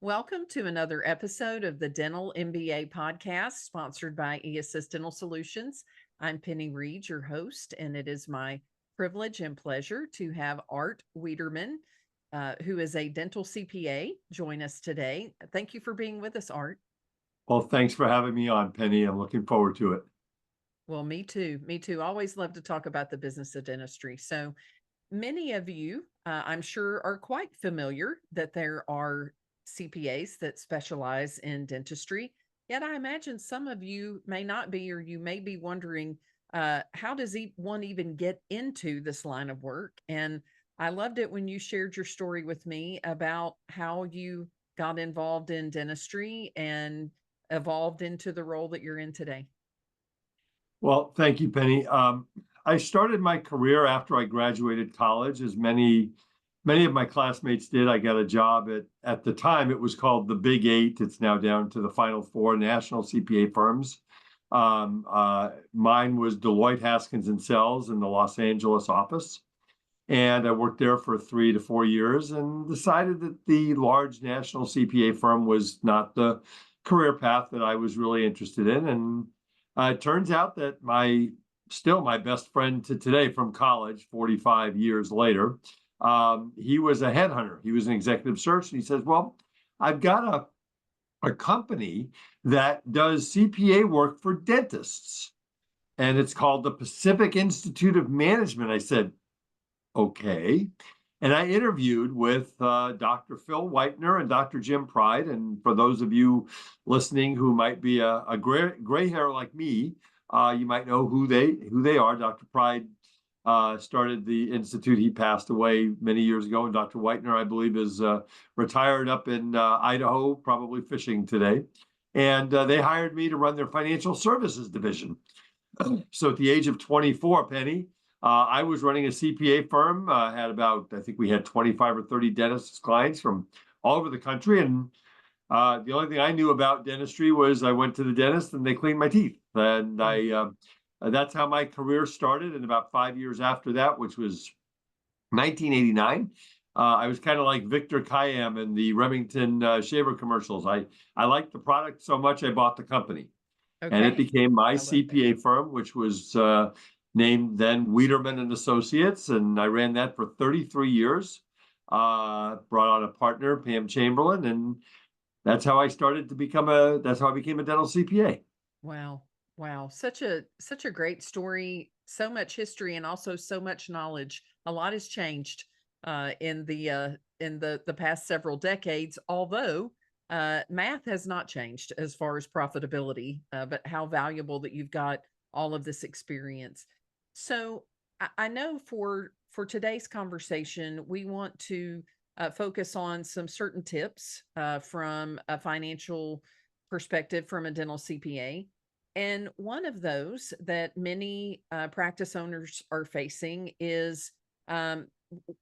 Welcome to another episode of the Dental MBA podcast, sponsored by eAssist Dental Solutions. I'm Penny Reed, your host, and it is my privilege and pleasure to have Art Wiederman, who is a dental CPA, join us today. Thank you for being with us, Art. Well, thanks for having me on, Penny. I'm looking forward to it. Well, me too. Me too. Always love to talk about the business of dentistry. So many of you, I'm sure, are quite familiar that there are CPAs that specialize in dentistry. Yet I imagine some of you may not be, or you may be wondering, how does one even get into this line of work? And I loved it when you shared your story with me about how you got involved in dentistry and evolved into the role that you're in today. Well, thank you, Penny. I started my career after I graduated college, as many of my classmates did. I got a job at the time, it was called the Big Eight. It's now down to the Final Four national CPA firms. Mine was Deloitte Haskins and Sells in the Los Angeles office. And I worked there for 3 to 4 years and decided that the large national CPA firm was not the career path that I was really interested in. And it turns out that still my best friend to today from college, 45 years later, he was a headhunter. He was an executive search. And he says, well, I've got a company that does CPA work for dentists. And it's called the Pacific Institute of Management. I said, okay. And I interviewed with Dr. Phil Whitener and Dr. Jim Pride. And for those of you listening who might be a gray hair like me, you might know who they are. Dr. Pride started the institute. He passed away many years ago. And Dr. Whitener, I believe, is retired up in Idaho, probably fishing today. And they hired me to run their financial services division. So at the age of 24, Penny, I was running a CPA firm, had about, I think we had 25 or 30 dentist clients from all over the country. And the only thing I knew about dentistry was I went to the dentist and they cleaned my teeth. And that's how my career started. And about 5 years after that, which was 1989, I was kind of like Victor Kayam in the Remington shaver commercials. I liked the product so much, I bought the company. And it Okay. became my I love that. CPA firm, which was named then Wiederman and Associates, and I ran that for 33 years. Brought on a partner, Pam Chamberlain, and that's how I started to become that's how I became a dental CPA. Wow. Wow. Such a great story, so much history and also so much knowledge. A lot has changed in the past several decades, although math has not changed as far as profitability, but how valuable that you've got all of this experience. So I know for today's conversation, we want to focus on some certain tips from a financial perspective from a dental CPA. And one of those that many practice owners are facing is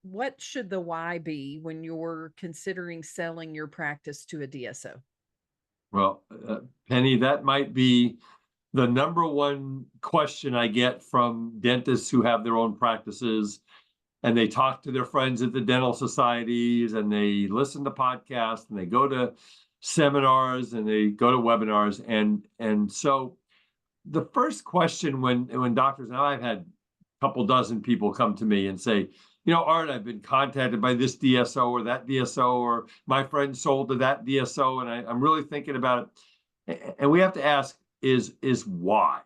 what should the why be when you're considering selling your practice to a DSO? Well, Penny, that might be the number one question I get from dentists who have their own practices, and they talk to their friends at the dental societies, and they listen to podcasts, and they go to seminars, and they go to webinars. And so the first question when doctors, now I've had a couple dozen people come to me and say, Art, I've been contacted by this DSO or that DSO, or my friend sold to that DSO, and I'm really thinking about it. And we have to ask is why?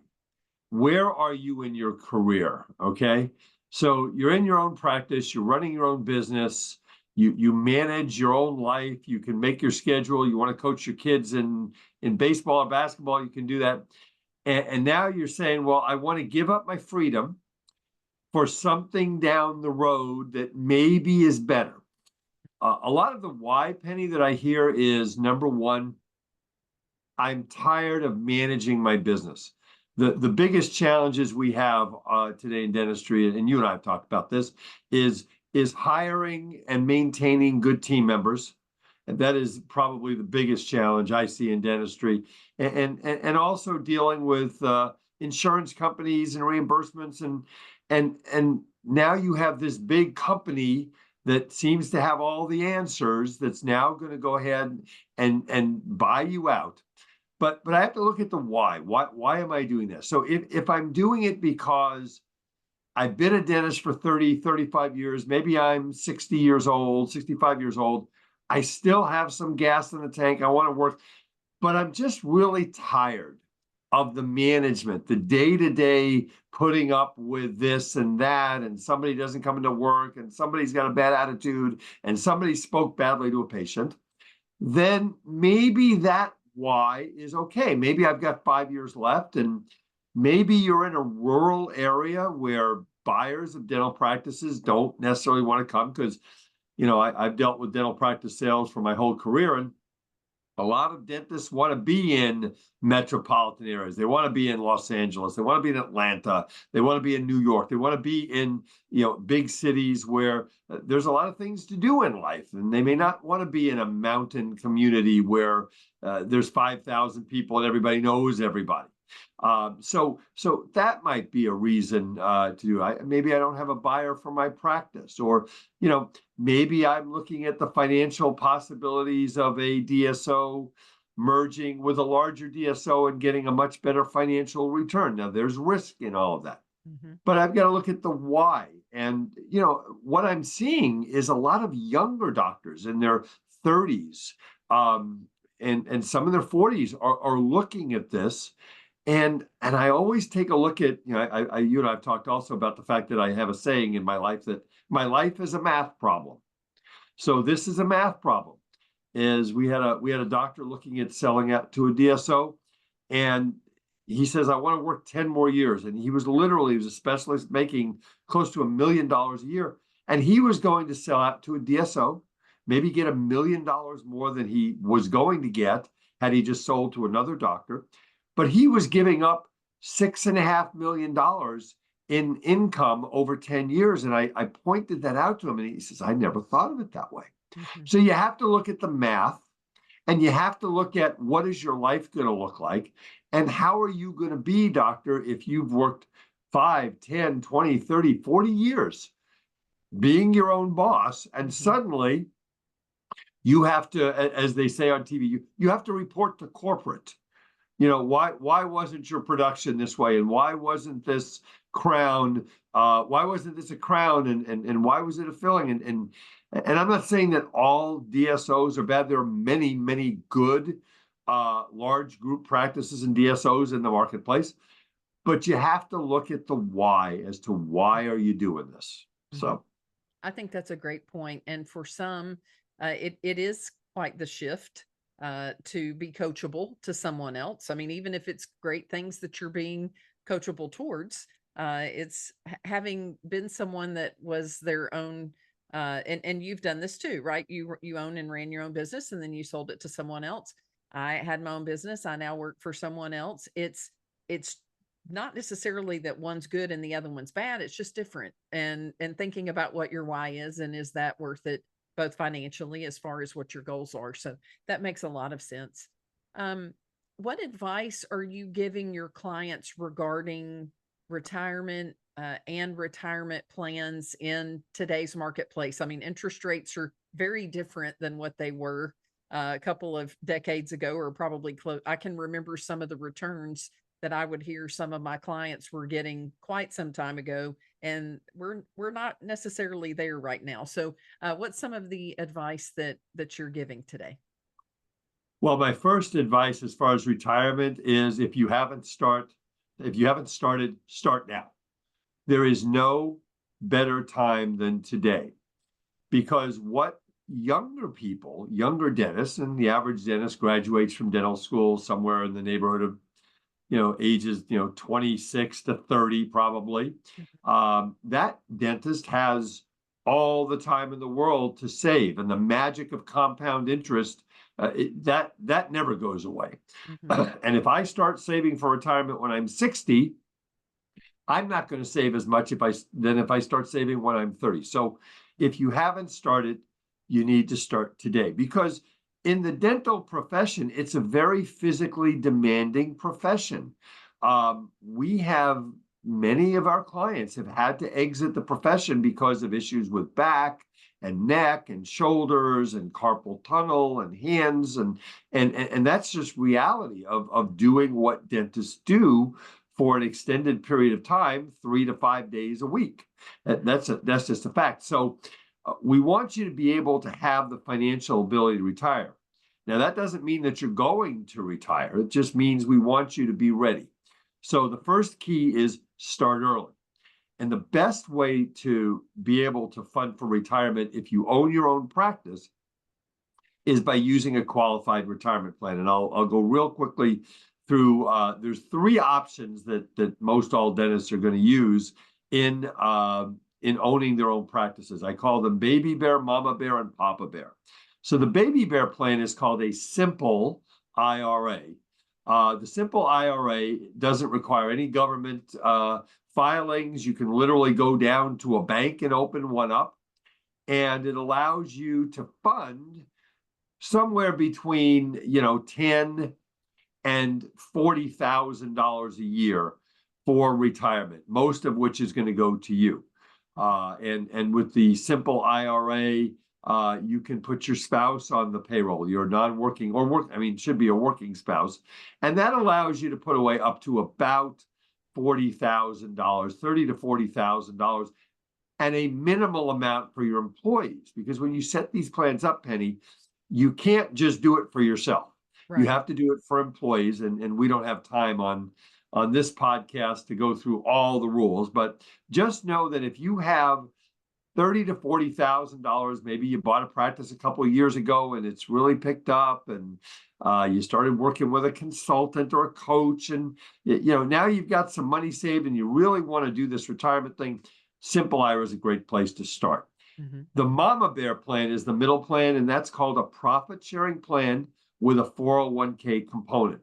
Where are you in your career? Okay. So you're in your own practice, you're running your own business, you manage your own life, you can make your schedule, you want to coach your kids in baseball or basketball, you can do that. And now you're saying, well, I want to give up my freedom for something down the road that maybe is better. A lot of the why, Penny, that I hear is, number one, I'm tired of managing my business. The biggest challenges we have today in dentistry, and you and I have talked about this, is hiring and maintaining good team members. And that is probably the biggest challenge I see in dentistry, and also dealing with insurance companies and reimbursements, and now you have this big company that seems to have all the answers, that's now going to go ahead and buy you out. But I have to look at the why. Why am I doing this? So if I'm doing it because I've been a dentist for 30, 35 years, maybe I'm 60 years old, 65 years old, I still have some gas in the tank, I want to work, but I'm just really tired of the management, the day-to-day putting up with this and that, and somebody doesn't come into work, and somebody's got a bad attitude, and somebody spoke badly to a patient, then maybe that why is okay. Maybe I've got 5 years left, and maybe you're in a rural area where buyers of dental practices don't necessarily want to come because, I've dealt with dental practice sales for my whole career, and a lot of dentists want to be in metropolitan areas. They want to be in Los Angeles. They want to be in Atlanta. They want to be in New York. They want to be in, big cities where there's a lot of things to do in life. And they may not want to be in a mountain community where there's 5,000 people and everybody knows everybody. So that might be a reason to do. Maybe I don't have a buyer for my practice, or maybe I'm looking at the financial possibilities of a DSO merging with a larger DSO and getting a much better financial return. Now, there's risk in all of that, but I've got to look at the why. And what I'm seeing is a lot of younger doctors in their 30s, and some in their 40s are looking at this. And I always take a look at, you and I've talked also about the fact that I have a saying in my life that my life is a math problem. So this is a math problem. Is we had a doctor looking at selling out to a DSO, and he says, I want to work 10 more years. And he was a specialist making close to $1 million a year. And he was going to sell out to a DSO, maybe get $1 million more than he was going to get had he just sold to another doctor. But he was giving up $6.5 million in income over 10 years. And I pointed that out to him, and he says, I never thought of it that way. So you have to look at the math, and you have to look at what is your life going to look like, and how are you going to be, doctor, if you've worked 5, 10, 20, 30, 40 years being your own boss, and suddenly you have to, as they say on TV, you have to report to corporate. Why wasn't your production this way? And why wasn't this crown? Why wasn't this a crown? And why was it a filling? And I'm not saying that all DSOs are bad. There are many, many good large group practices and DSOs in the marketplace. But you have to look at the why as to why are you doing this? So I think that's a great point. And for some, it is quite the shift to be coachable to someone else. I mean, even if it's great things that you're being coachable towards, it's having been someone that was their own, and you've done this too, right? You own and ran your own business, and then you sold it to someone else. I had my own business. I now work for someone else. It's not necessarily that one's good and the other one's bad. It's just different. And thinking about what your why is, and is that worth it, both financially as far as what your goals are. So that makes a lot of sense. What advice are you giving your clients regarding retirement and retirement plans in today's marketplace? I mean, interest rates are very different than what they were a couple of decades ago, or probably close. I can remember some of the returns that I would hear some of my clients were getting quite some time ago, and we're not necessarily there right now. So, what's some of the advice that you're giving today? well, my first advice as far as retirement is if you haven't started, start now. There is no better time than today, because what younger dentists, and the average dentist graduates from dental school somewhere in the neighborhood of ages 26 to 30 probably. That dentist has all the time in the world to save, and the magic of compound interest, that never goes away. And if I start saving for retirement when I'm 60, I'm not going to save as much if I start saving when I'm 30. So if you haven't started, you need to start today, because in the dental profession, it's a very physically demanding profession. Many of our clients have had to exit the profession because of issues with back and neck and shoulders and carpal tunnel and hands. And that's just reality of doing what dentists do for an extended period of time, 3 to 5 days a week. That's just a fact. So we want you to be able to have the financial ability to retire. Now, that doesn't mean that you're going to retire. It just means we want you to be ready. So the first key is start early. And the best way to be able to fund for retirement, if you own your own practice, is by using a qualified retirement plan. And I'll go real quickly through, there's 3 options that most all dentists are going to use in owning their own practices. I call them Baby Bear, Mama Bear, and Papa Bear. So the Baby Bear plan is called a simple IRA. The simple IRA doesn't require any government filings. You can literally go down to a bank and open one up, and it allows you to fund somewhere between $10,000 and $40,000 a year for retirement, most of which is going to go to you. And with the simple IRA, you can put your spouse on the payroll. You're non-working or should be a working spouse. And that allows you to put away up to about $40,000, $30,000 to $40,000, and a minimal amount for your employees. Because when you set these plans up, Penny, you can't just do it for yourself. Right. You have to do it for employees. And we don't have time on this podcast to go through all the rules, but just know that if you have $30,000 to $40,000, maybe you bought a practice a couple of years ago and it's really picked up, and you started working with a consultant or a coach, and now you've got some money saved and you really want to do this retirement thing. Simple IRA is a great place to start. Mm-hmm. The Mama Bear plan is the middle plan, and that's called a profit sharing plan with a 401k component.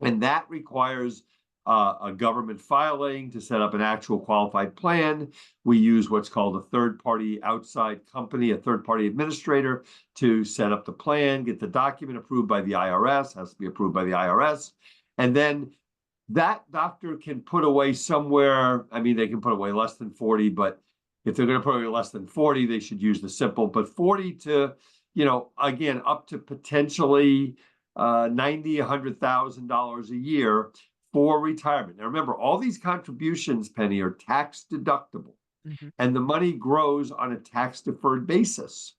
And that requires a government filing to set up an actual qualified plan. We use what's called a third-party outside company, a third-party administrator, to set up the plan, get the document approved by the IRS, has to be approved by the IRS. And then that doctor can put away somewhere, they can put away less than 40, but if they're going to put away less than 40, they should use the simple. But 40 to, again, up to potentially $90,000, $100,000 a year for retirement. Now, remember, all these contributions, Penny, are tax deductible, mm-hmm. and the money grows on a tax deferred basis.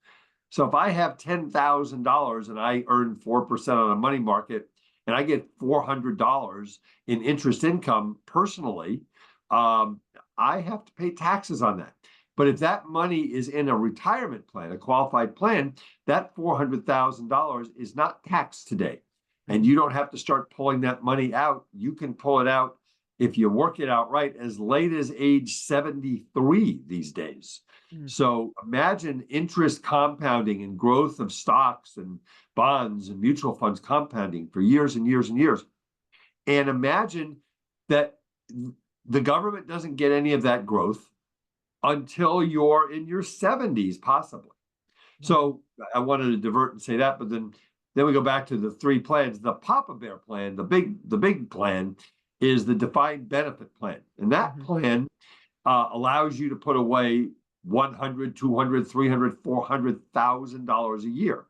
So if I have $10,000 and I earn 4% on a money market, and I get $400 in interest income personally, I have to pay taxes on that. But if that money is in a retirement plan, a qualified plan, that $400,000 is not taxed today. And you don't have to start pulling that money out. You can pull it out, if you work it out right, as late as age 73 these days. Mm. So imagine interest compounding and growth of stocks and bonds and mutual funds compounding for years and years and years. And imagine that the government doesn't get any of that growth until you're in your 70s, possibly. So I wanted to divert and say that, but then we go back to the 3 plans. The Papa Bear plan, the big plan, is the defined benefit plan. And that mm-hmm. plan allows you to put away $100,000, $200,000, $300,000, $400,000 a year.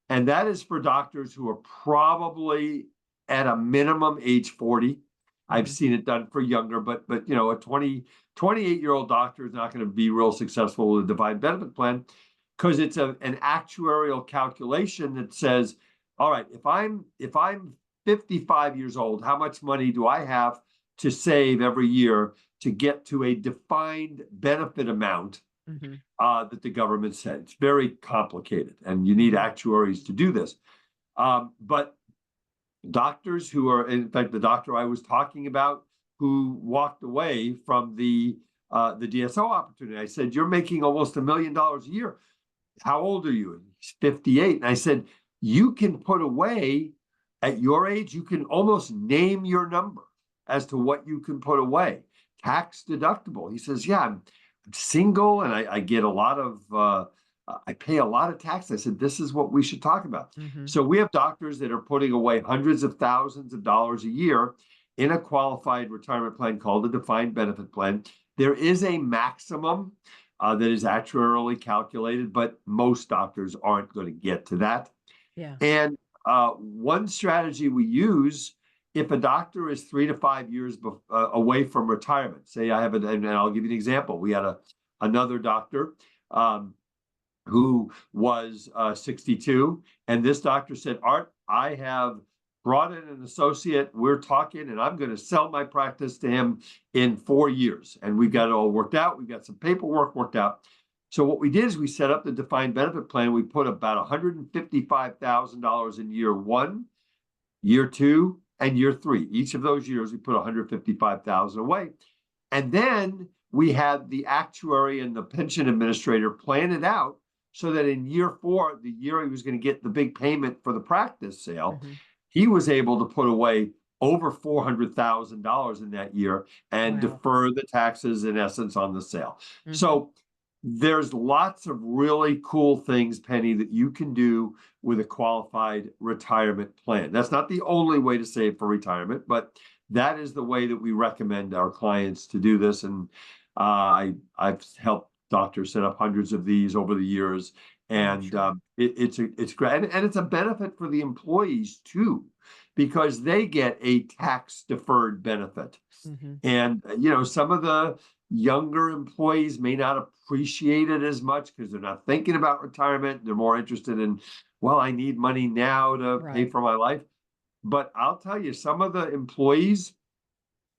And that is for doctors who are probably at a minimum age 40. I've seen it done for younger, but a 28-year-old doctor is not going to be real successful with a defined benefit plan, because it's an actuarial calculation that says, all right, if I'm 55 years old, how much money do I have to save every year to get to a defined benefit amount mm-hmm. That the government said? It's very complicated, and you need actuaries to do this. But doctors who are, in fact, the doctor I was talking about who walked away from the DSO opportunity, I said, you're making almost $1 million a year. How old are you? And he's 58. And I said, you can put away at your age, you can almost name your number as to what you can put away. Tax deductible. He says, yeah, I'm single and I get a lot of, I pay a lot of tax. I said, this is what we should talk about. Mm-hmm. So we have doctors that are putting away hundreds of thousands of dollars a year in a qualified retirement plan called a defined benefit plan. There is a maximum that is actuarially calculated, but most doctors aren't going to get to that. Yeah. And one strategy we use, if a doctor is 3 to 5 years away from retirement, say I have and I'll give you an example. We had another doctor um, who was 62, and this doctor said, Art, I have brought in an associate. We're talking, and I'm going to sell my practice to him in 4 years. And we've got it all worked out. We've got some paperwork worked out. So what we did is we set up the defined benefit plan. We put about $155,000 in year one, year two, and year three. Each of those years, we put $155,000 away. And then we had the actuary and the pension administrator plan it out so that in year four, the year he was going to get the big payment for the practice sale, Mm-hmm. he was able to put away over $400,000 in that year and Wow. defer the taxes in essence on the sale. Mm-hmm. So there's lots of really cool things, Penny, that you can do with a qualified retirement plan. That's not the only way to save for retirement, but that is the way that we recommend our clients to do this. And I've helped doctors set up hundreds of these over the years, and Sure. it's great, and it's a benefit for the employees too, because they get a tax deferred benefit. Mm-hmm. And some of the younger employees may not appreciate it as much because they're not thinking about retirement. They're more interested in, well, I need money now to pay Right. for my life. But I'll tell you, some of the employees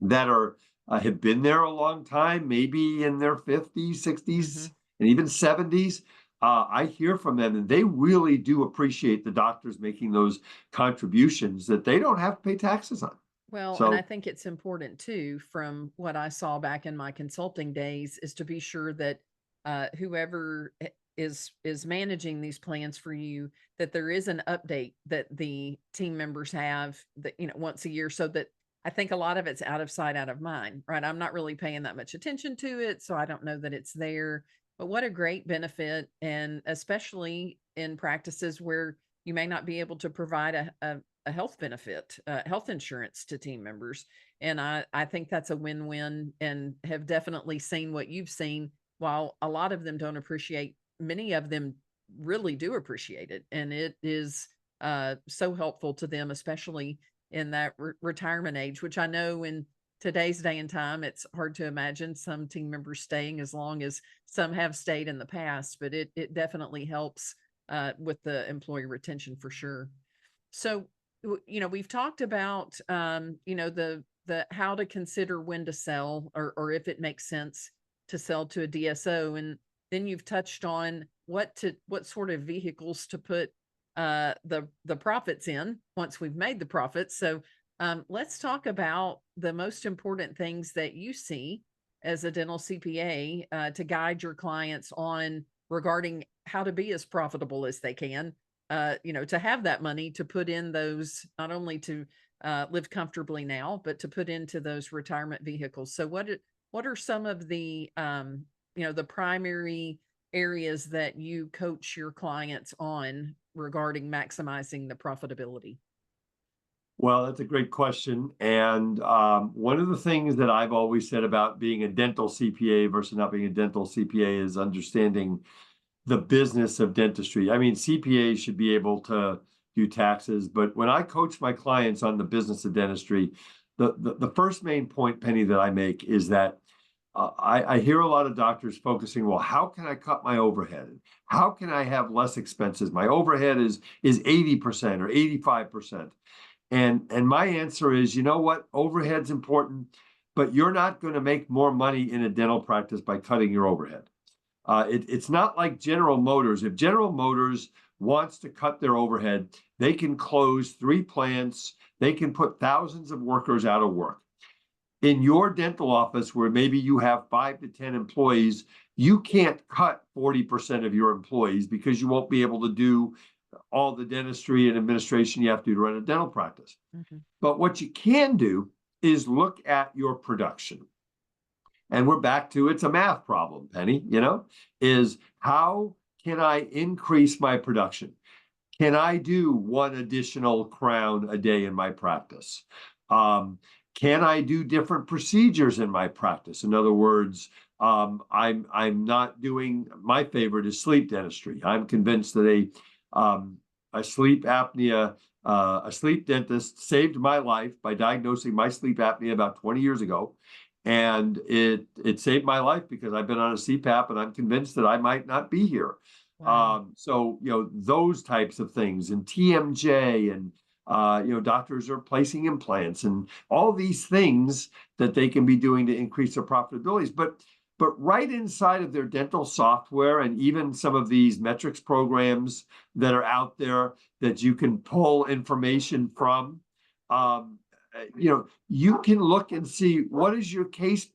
that are have been there a long time, maybe in their 50s, Mm-hmm. 60s, and even 70s. I hear from them, and they really do appreciate the doctors making those contributions that they don't have to pay taxes on. Well, and I So, think it's important too, from what I saw back in my consulting days, is to be sure that whoever is managing these plans for you, that there is an update that the team members have, that once a year, so that I think a lot of it's out of sight, out of mind, right? I'm not really paying that much attention to it, so I don't know that it's there. But what a great benefit, and especially in practices where you may not be able to provide a health benefit, health insurance to team members. And I think that's a win-win, and have definitely seen what you've seen. While a lot of them don't appreciate, many of them really do appreciate it. And it is so helpful to them, especially in that retirement age, which I know in today's day and time, it's hard to imagine some team members staying as long as some have stayed in the past, but it definitely helps with the employee retention for sure. So, we've talked about, the how to consider when to sell, or if it makes sense to sell to a DSO. And then you've touched on what sort of vehicles to put the profits in once we've made the profits. So, let's talk about the most important things that you see as a dental CPA to guide your clients on, regarding how to be as profitable as they can, to have that money to put in those, not only to live comfortably now, but to put into those retirement vehicles. So what are some of the, the primary areas that you coach your clients on regarding maximizing the profitability? well, that's a great question. And one of the things that I've always said about being a dental CPA versus not being a dental CPA is understanding the business of dentistry. I mean, CPAs should be able to do taxes, but when I coach my clients on the business of dentistry, the first main point, Penny, that I make is that I hear a lot of doctors focusing, well, how can I cut my overhead? How can I have less expenses? My overhead is 80% or 85%. And my answer is, you know what? Overhead's important, but you're not going to make more money in a dental practice by cutting your overhead. It's not like General Motors. If General Motors wants to cut their overhead, they can close 3 plants. They can put thousands of workers out of work. In your dental office, where maybe you have 5 to 10 employees, you can't cut 40% of your employees because you won't be able to do all the dentistry and administration you have to do to run a dental practice. Mhm. But what you can do is look at your production. And we're back to, it's a math problem, Penny, is how can I increase my production? Can I do one additional crown a day in my practice? Um, can I do different procedures in my practice? In other words, I'm not doing, my favorite is sleep dentistry. I'm convinced that a sleep apnea, a sleep dentist saved my life by diagnosing my sleep apnea about 20 years ago. And it saved my life because I've been on a CPAP and I'm convinced that I might not be here. Wow. So, those types of things, and TMJ, and doctors are placing implants and all these things that they can be doing to increase their profitabilities. But right inside of their dental software, and even some of these metrics programs that are out there that you can pull information from, um, you can look and see what is your case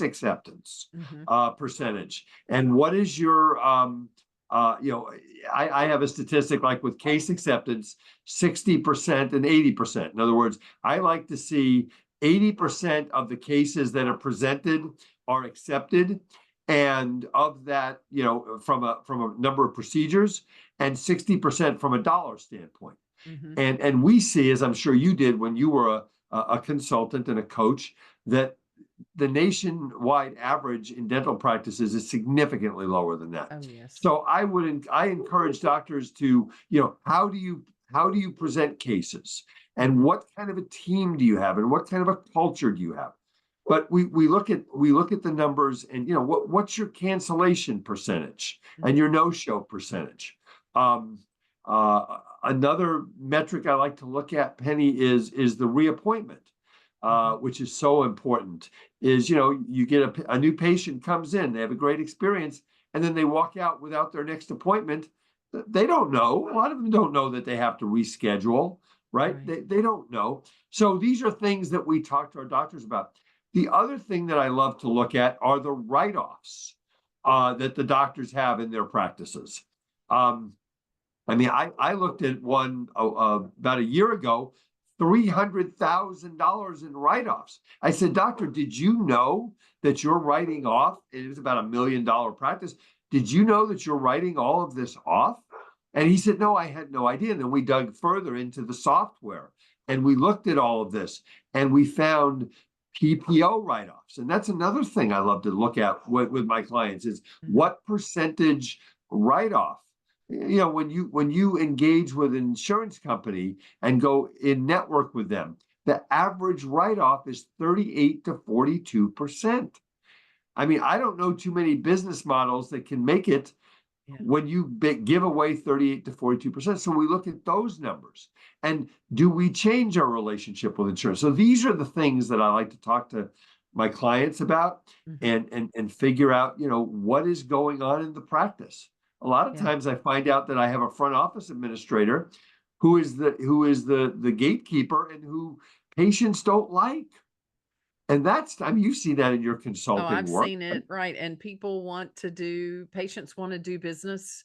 acceptance Hmm. percentage, and what is your uh, you know, I have a statistic like with case acceptance, 60% and 80%. In other words, I like to see 80% of the cases that are presented are accepted. And of that, from a number of procedures, and 60% from a dollar standpoint. Hmm. And we see, as I'm sure you did when you were a consultant and a coach, that the nationwide average in dental practices is significantly lower than that. Oh, yes. So I encourage doctors to, how do you present cases, and Hmm. what kind of a team do you have, and what kind of a culture do you have? But we look at the numbers, and what's your cancellation percentage and Hmm. your no-show percentage. Um, Another metric I like to look at, Penny, is the reappointment, Hmm. which is so important. Is you get a new patient comes in, they have a great experience, and then they walk out without their next appointment. They don't know. A lot of them don't know that they have to reschedule, right? Right. They don't know. So these are things that we talk to our doctors about. The other thing that I love to look at are the write-offs that the doctors have in their practices. Um, I mean, I looked at one about a year ago, $300,000 in write-offs. I said, Doctor, did you know that you're writing off? It was about $1 million practice. Did you know that you're writing all of this off? And he said, no, I had no idea. And then we dug further into the software, and we looked at all of this, and we found PPO write-offs. And that's another thing I love to look at with my clients, is Hmm. what percentage write-off. When you engage with an insurance company and go in network with them, the average write-off is 38 to 42%. I mean, I don't know too many business models that can make it Yeah. when you give away 38 to 42%. So we look at those numbers, and do we change our relationship with insurance? So these are the things that I like to talk to my clients about, Hmm. and figure out, what is going on in the practice. A lot of Yeah. times I find out that I have a front office administrator who is the gatekeeper, and who patients don't like. And you see that in your Oh, consulting I've work, seen right? it, right, and patients wanna do business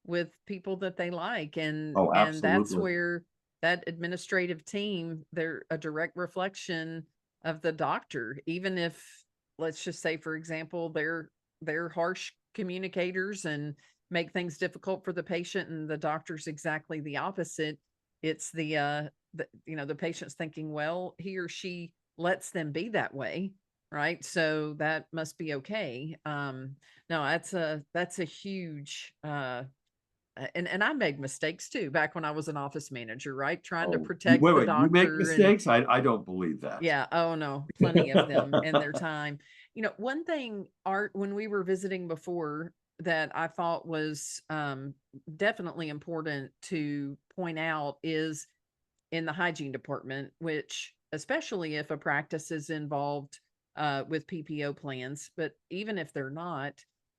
with people that they like, Oh, and that's absolutely. where that administrative team, they're a direct reflection of the doctor, even if, let's just say, for example, they're harsh communicators and make things difficult for the patient, and the doctor's exactly the opposite. It's the patient's thinking, "Well, he or she lets them be that way, right? So that must be okay." No, that's a huge and I made mistakes too back when I was an office manager, right? Trying to Oh, protect wait, the wait, you make doctor and mistakes? I don't believe that. yeah, oh no, plenty of them in their time. One thing, Art, when we were visiting before, that I thought was definitely important to point out is in the hygiene department, which, especially if a practice is involved with PPO plans, but even if they're not,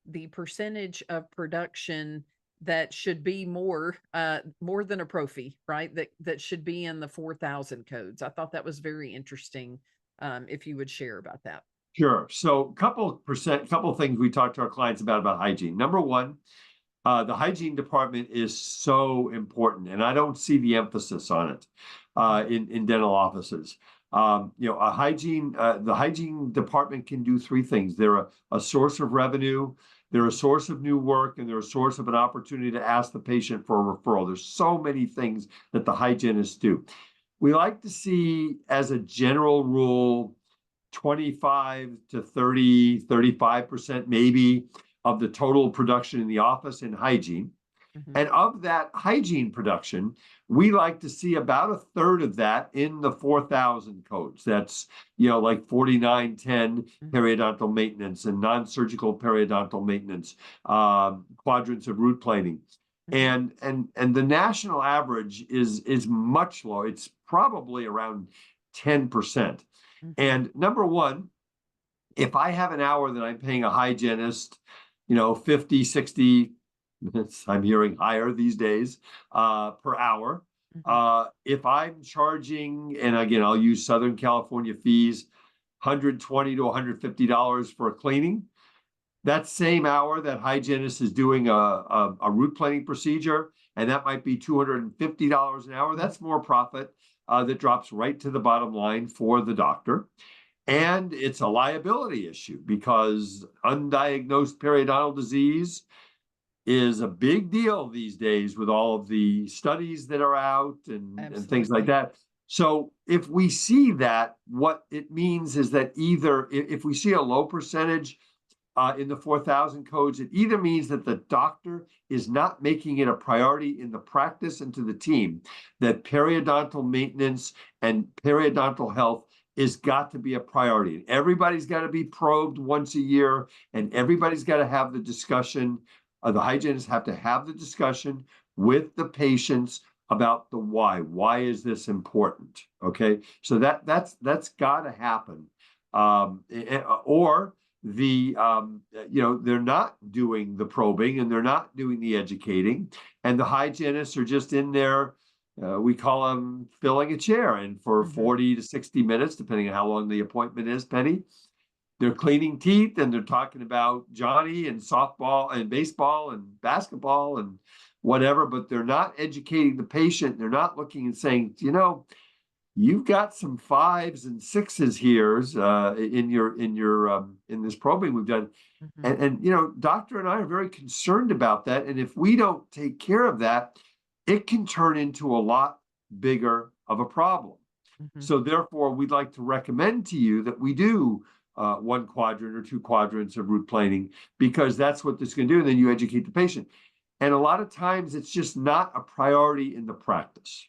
the percentage of production that should be more than a prophy, right? That should be in the 4,000 codes. I thought that was very interesting. If you would share about that. Sure. So couple things we talk to our clients about hygiene. Number one, the hygiene department is so important, and I don't see the emphasis on it Mhm. in dental offices. The hygiene department can do three things. They're a source of revenue, they're a source of new work, and they're a source of an opportunity to ask the patient for a referral. There's so many things that the hygienists do. We like to see, as a general rule, 25 to 30, 35% maybe of the total production in the office in hygiene. Mhm. And of that hygiene production, we like to see about a third of that in the 4,000 codes. That's, like 4910 Mhm. periodontal maintenance and non-surgical periodontal maintenance, quadrants of root planing. Mhm. And the national average is much lower. It's probably around 10%. Mhm. And number one, if I have an hour that I'm paying a hygienist, 50, 60 minutes, I'm hearing higher these days, per hour. Mhm. If I'm charging, and again, I'll use Southern California fees, $120 to $150 for a cleaning, that same hour that hygienist is doing a root planing procedure, and that might be $250 an hour, that's more profit that drops right to the bottom line for the doctor. Mhm. And it's a liability issue because undiagnosed periodontal disease is a big deal these days with all of the studies that are out and things like Absolutely. that. So if we see that, what it means is that either if we see a low percentage in the 4,000 codes, it either means that the doctor is not making it a priority in the practice and to the team, that periodontal maintenance and periodontal health is got to be a priority. And everybody's got to be probed once a year, and everybody's got to have the discussion. The hygienists have to have the discussion with the patients about the why. Why is this important? Okay, so that's got to happen, or they're not doing the probing and they're not doing the educating, and the hygienists are just in there. We call them filling a chair, and for Mhm. 40 to 60 minutes, depending on how long the appointment is, Penny, they're cleaning teeth and they're talking about Johnny and softball and baseball and basketball and whatever, but they're not educating the patient. They're not looking and saying, you've got some fives and sixes here in this probing we've done, Mhm. and doctor and I are very concerned about that. And if we don't take care of that, it can turn into a lot bigger of a problem. Mhm. So therefore, we'd like to recommend to you that we do one quadrant or two quadrants of root planing, because that's what this is going to do. And then you educate the patient. And a lot of times it's just not a priority in the practice.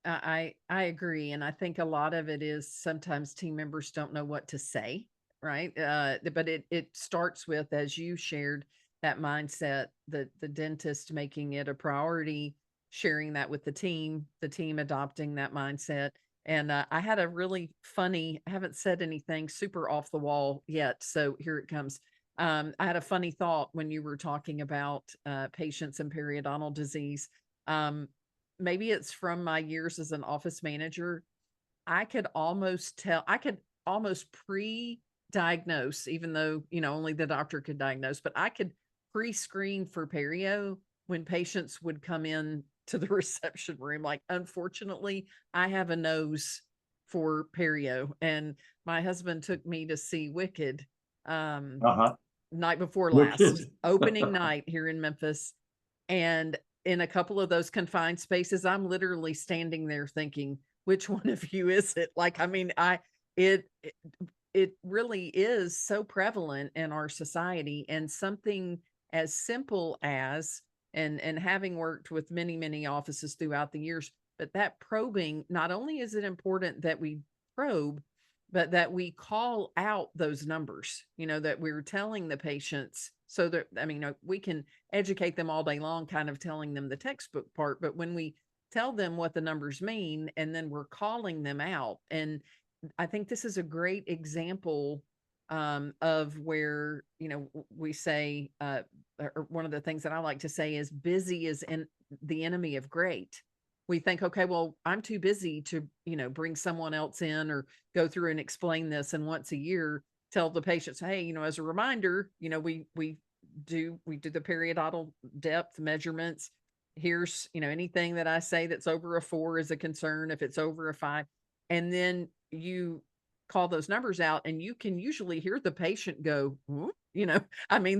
I agree, and I think a lot of it is sometimes team members don't know what to say, right? But it starts with, as you shared, that mindset, the dentist making it a priority, sharing that with the team adopting that mindset. And I had a really funny. I haven't said anything super off the wall yet, so here it comes. I had a funny thought when you were talking about patients and periodontal disease. Um, Maybe it's from my years as an office manager. I could almost pre-diagnose, even though, only the doctor could diagnose, but I could pre-screen for perio when patients would come in to the reception room. Like, unfortunately, I have a nose for perio. And my husband took me to see Wicked um Uh-huh. night before last, Wicked. opening night here in Memphis. And in a couple of those confined spaces, I'm literally standing there thinking, which one of you is it? Like, I mean, it, it, it really is so prevalent in our society, and something as simple as, and having worked with many, many offices throughout the years, but that probing, not only is it important that we probe, but that we call out those numbers, that we're telling the patients so that, I mean, we can educate them all day long, kind of telling them the textbook part. But when we tell them what the numbers mean and then we're calling them out, and I think this is a great example of where, we say, or one of the things that I like to say is busy is the enemy of great. We think, okay, well, I'm too busy to, bring someone else in or go through and explain this. And once a year, tell the patients, hey, as a reminder, we do the periodontal depth measurements. Here's, anything that I say that's over a 4 is a concern if it's over a 5. And then you call those numbers out, and you can usually hear the patient go, "Whoop," I mean,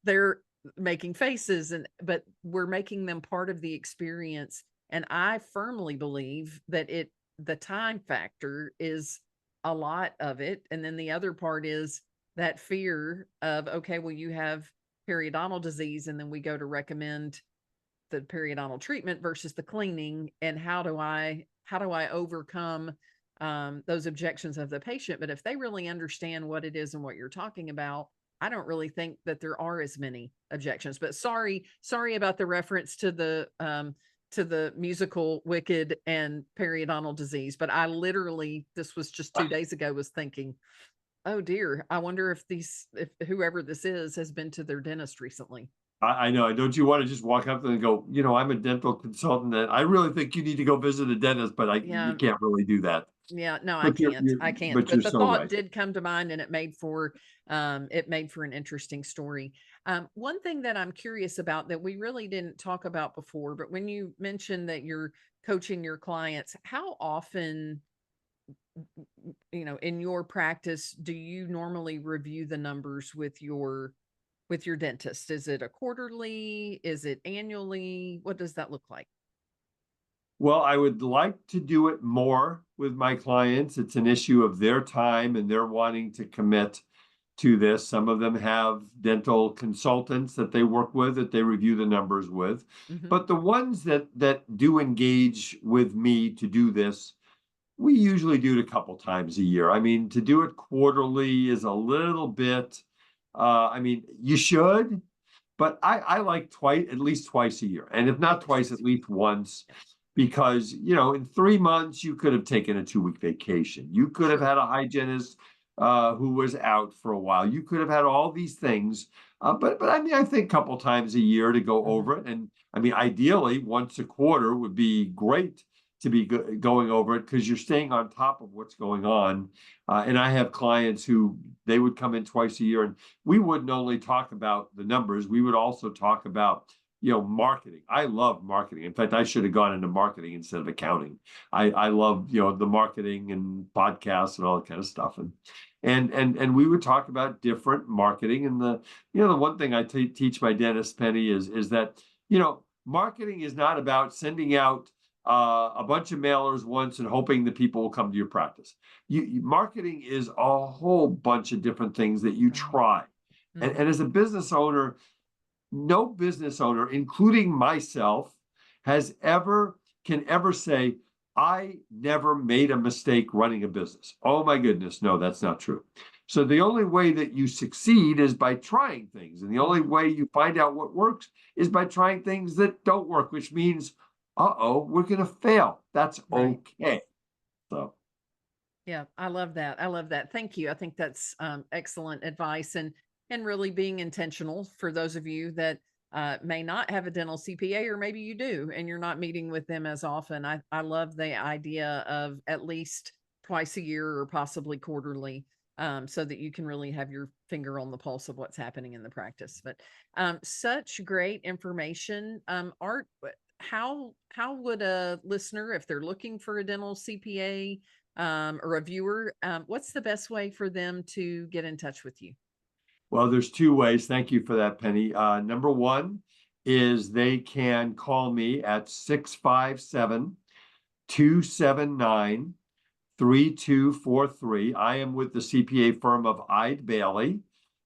they're making faces, but we're making them part of the experience. And I firmly believe that the time factor is a lot of it. And then the other part is that fear of, okay, well, you have periodontal disease, and then we go to recommend the periodontal treatment versus the cleaning, and how do I overcome those objections of the patient? But if they really understand what it is and what you're talking about, I don't really think that there are as many objections. But sorry about the reference to the musical Wicked and periodontal disease. But I literally, this was just 2 days ago, was thinking, oh dear, I wonder if whoever this is has been to their dentist recently. I know. Don't you want to just walk up and go, I'm a dental consultant and I really think you need to go visit a dentist, but you Yeah, can't really do that. yeah, no, I But can't. I can't. but But you're the so thought right. did come to mind, and it made for an interesting story. One thing that I'm curious about that we really didn't talk about before, but when you mentioned that you're coaching your clients, how often, in your practice, do you normally review the numbers with your dentist? Is it a quarterly? Is it annually? What does that look like? Well, I would like to do it more with my clients. It's an issue of their time and they're wanting to commit to this. Some of them have dental consultants that they work with, that they review the numbers with. Hmm. But the ones that do engage with me to do this, we usually do it a couple times a year. I mean, to do it quarterly is a little bit, I mean, you should, but I like twice, at least twice a year. And if not twice, at Interesting. least once, Yeah. because, in 3 months, you could have taken a 2-week vacation. You could have Sure. had a hygienist who was out for a while. You could have had all these things. But I mean, I think a couple times a year to go Hmm. over it. And I mean, ideally, once a quarter would be great to be going over it because you're staying on top of what's going on. And I have clients who they would come in twice a year and we wouldn't only talk about the numbers, we would also talk about, marketing. I love marketing. In fact, I should have gone into marketing instead of accounting. I love, the marketing and podcasts and all that kind of stuff. And we would talk about different marketing. And the one thing I teach my dentist, Penny, is that, marketing is not about sending out a bunch of mailers once and hoping that people will come to your practice. Marketing is a whole bunch of different things that you Right. try. And Hmm. as a business owner, no business owner, including myself, has ever can ever say, I never made a mistake running a business. Oh my goodness, no, that's not true. So the only way that you succeed is by trying things. And the only Hmm. way you find out what works is by trying things that don't work, which means, we're going to fail. That's Right. okay. So Yeah, I love that. I love that. Thank you. I think that's excellent advice, and really being intentional for those of you that may not have a dental CPA, or maybe you do and you're not meeting with them as often. I love the idea of at least twice a year or possibly quarterly, so that you can really have your finger on the pulse of what's happening in the practice. But such great information. Art, how would a listener, if they're looking for a dental CPA, or a viewer, what's the best way for them to get in touch with you? well, there's two ways. Thank you for that, Penny. Number one is they can call me at 657-279-3243. I am with the CPA firm of Eide Bailly.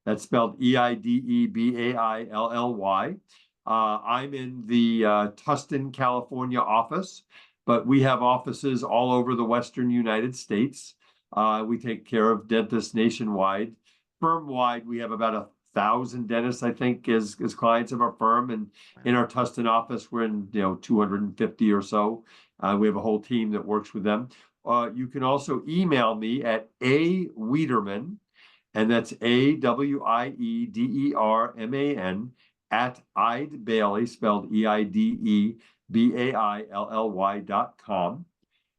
That's spelled Eidebailly. I'm in the Tustin, California office, but we have offices all over the Western United States. We take care of dentists nationwide. Firm wide, we have about 1,000 dentists, I think, as clients of our firm. And Wow. in our Tustin office, we're in 250 or so. We have a whole team that works with them. You can also email me at Wiederman, and that's Wiederman at Eide Bailly, spelled EIDEBAILLY.com.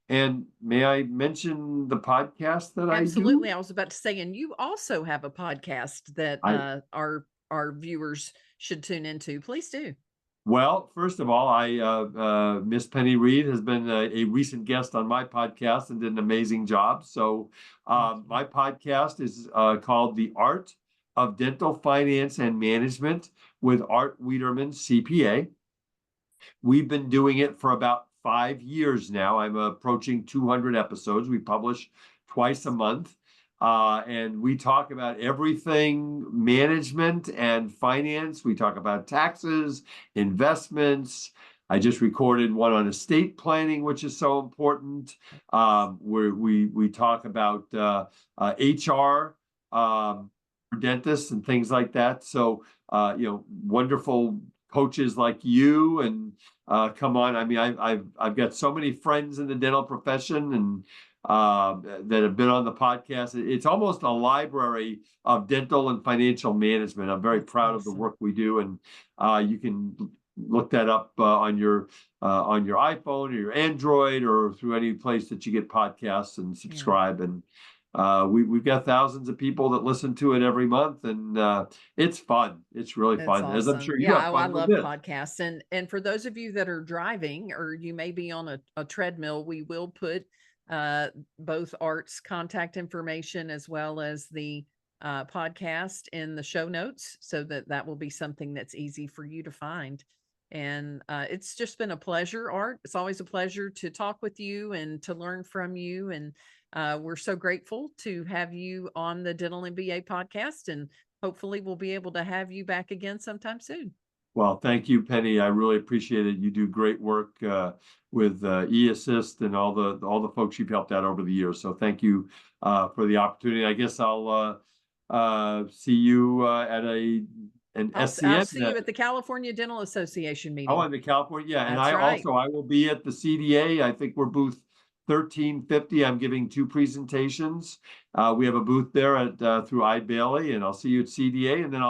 And may I mention the podcast that I Absolutely. do? I was about to say, and you also have a podcast that I our viewers should tune into. Please do. Well, first of all, Miss Penny Reed has been a recent guest on my podcast and did an amazing job. So, Thank you. my podcast is called The Art of Dental Finance and Management with Art Wiederman, CPA. We've been doing it for about 5 years now. I'm approaching 200 episodes. We publish twice a month. And we talk about everything management and finance. We talk about taxes, investments. I just recorded one on estate planning, which is so important. Where we talk about HR for dentists and things like that. So wonderful coaches like you and come on. I mean, I've got so many friends in the dental profession and that have been on the podcast. It's almost a library of dental and financial management. I'm very That's proud of the awesome. work we do, and you can look that up on your iPhone or your Android or through any place that you get podcasts and Yeah. subscribe. And we've got thousands of people that listen to it every month, and it's fun. It's really That's fun, as I'm awesome. sure you have Yeah, oh, I fun with love this. podcasts. And for those of you that are driving or you may be on a treadmill, we will put both Art's contact information as well as the podcast in the show notes so that that will be something that's easy for you to find. And it's just been a pleasure, Art. It's always a pleasure to talk with you and to learn from you. And we're so grateful to have you on the Dental MBA podcast. And hopefully we'll be able to have you back again sometime soon. Well, thank you, Penny. I really appreciate it. You do great work with eAssist and all the folks you've helped out over the years. So thank you for the opportunity. I guess I'll see you at an I'll SCN. see you at the California Dental Association Oh, meeting. in the California, yeah. And That's right. I will be at the CDA. I think we're booth 1350. I'm giving two presentations. We have a booth there at through Bailey, and I'll see you at CDA, and then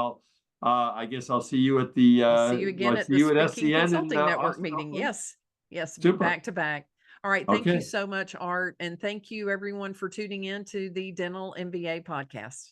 I guess I'll see you at the I'll see you well, again I at see the you at Speaking SCN in Consulting Network Austin, meeting. hopefully. Yes. Yes, Super. back to back. All right. Thank you Okay. so much, Art. And thank you everyone for tuning in to the Dental MBA podcast.